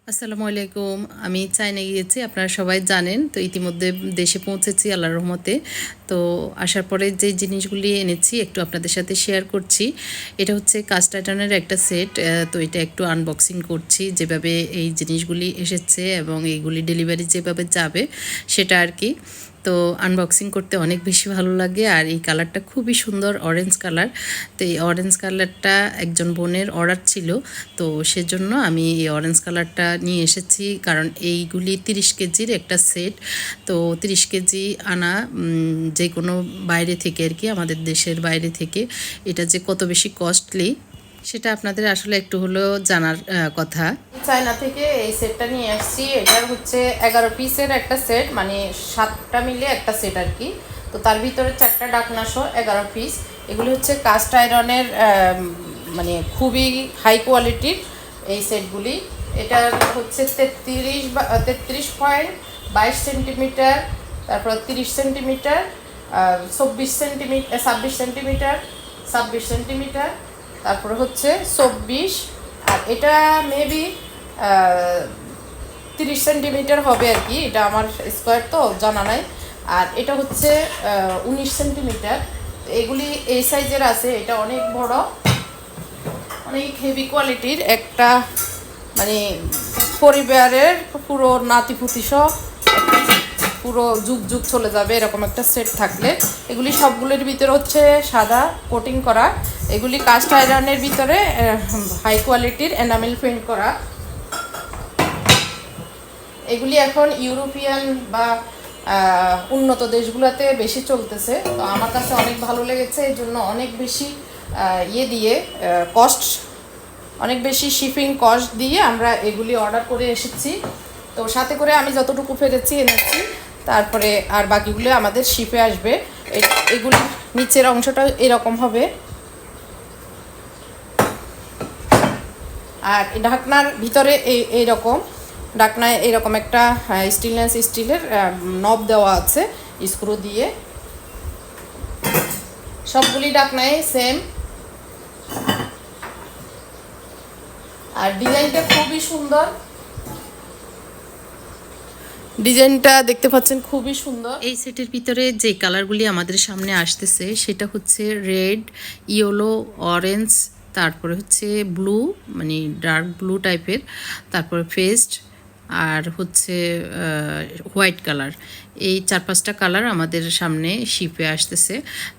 আসসালামু আলাইকুম। আমি চায়না গিয়েছি, আপনারা সবাই জানেন। তো ইতিমধ্যে দেশে পৌঁছেছি আল্লাহর রহমতে। তো আসার পরে যে জিনিসগুলি এনেছি একটু আপনাদের সাথে শেয়ার করছি। এটা হচ্ছে কাস্ট আয়রনের একটা সেট। তো এটা একটু আনবক্সিং করছি, যেভাবে এই জিনিসগুলি এসেছে এবং এইগুলি ডেলিভারি যেভাবে যাবে সেটা আর কি। তো আনবক্সিং করতে অনেক বেশি ভালো লাগে। আর এই কালারটা খুবই সুন্দর, অরেঞ্জ কালার। তো এই অরেঞ্জ কালারটা একজন বোনের অর্ডার ছিল, তো সেজন্য আমি এই অরেঞ্জ কালারটা নিয়ে এসেছি। কারণ এইগুলি 30 কেজির একটা সেট। তো 30 কেজি আনা যে কোনো বাইরে থেকে আর কি, আমাদের দেশের বাইরে থেকে এটা যে কত বেশি কস্টলি সেটা আপনাদের আসলে একটু হলেও জানার কথা। চায়না থেকে এই সেটটা নিয়ে আসছি। এটার হচ্ছে 11 পিসের একটা সেট, মানে 7টা মিলে একটা সেট আর কি। তো তার ভিতরে 4টা ঢাকনা সহ 11 পিস। এগুলি হচ্ছে কাস্ট আয়রনের, মানে খুবই হাই কোয়ালিটির এই সেটগুলি। এটা হচ্ছে 33.22 সেন্টিমিটার, তারপর 30 সেন্টিমিটার, 24 সেন্টিমিটার, 26 সেন্টিমিটার, 26 সেন্টিমিটার, তারপরে হচ্ছে 24। আর এটা মেবি 30 সেন্টিমিটার হবে আর কি। এটা আমার স্কোয়ার তো জানা নাই। আর এটা হচ্ছে 19 সেন্টিমিটার। এগুলি এই সাইজের আছে। এটা অনেক বড়, অনেক হেভি কোয়ালিটির একটা, মানে পরিবারের পুরো নাতিপুতি সহ পুরো যুগ যুগ চলে যাবে এরকম একটা সেট থাকলে। এগুলি সবগুলির ভিতরে হচ্ছে সাদা কোটিং করা। এগুলি কাস্ট আয়রনের ভিতরে হাই কোয়ালিটির এনামেল পেইন্ট করা। এগুলি এখন ইউরোপিয়ান বা উন্নত দেশগুলোতে বেশি চলতেছে। তো আমার কাছে অনেক ভালো লেগেছে, এই জন্য অনেক বেশি কস্ট, অনেক বেশি শিপিং কস্ট দিয়ে আমরা এগুলি অর্ডার করে এসেছি। তো সাথে করে আমি যতটুকু পেরেছি এনেছি, তারপরে আর বাকিগুলো আমাদের শিপে আসবে। এগুলির নিচের অংশটা এরকম হবে, আর ঢাকনার ভিতরে এইরকম ঢাকনায় এরকম একটা স্টিলের নব দেওয়া আছে স্ক্রু দিয়ে। সবগুলি ঢাকনায় সেম। আর ডিজাইনটা খুবই সুন্দর, ডিজাইনটা দেখতে পাচ্ছেন খুবই সুন্দর। এই সেটের ভিতরে যে কালারগুলি আমাদের সামনে আসতেছে সেটা হচ্ছে রেড, ইয়েলো, অরেঞ্জ, তারপরে হচ্ছে ব্লু, মানে ডার্ক ব্লু টাইপের, তারপরে পেস্ট, আর হচ্ছে হোয়াইট কালার। এই 4-5টা কালার আমাদের সামনে শিপে আসতেছে।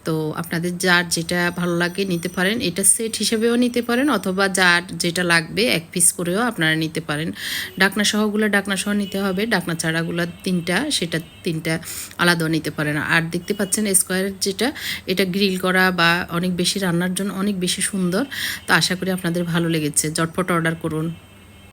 তো আপনাদের যার যেটা ভালো লাগে নিতে পারেন। এটা সেট হিসেবেও নিতে পারেন, অথবা যার যেটা লাগবে এক পিস করেও আপনারা নিতে পারেন। ডাকনা সহগুলো ডাকনা সহ নিতে হবে, ডাকনা ছাড়াগুলো 3টা, সেটা 3টা আলাদাও নিতে পারেন। আর দেখতে পাচ্ছেন স্কোয়ারের যেটা, এটা গ্রিল করা বা অনেক বেশি রান্নার জন্য অনেক বেশি সুন্দর। তো আশা করি আপনাদের ভালো লেগেছে। ঝটপট অর্ডার করুন।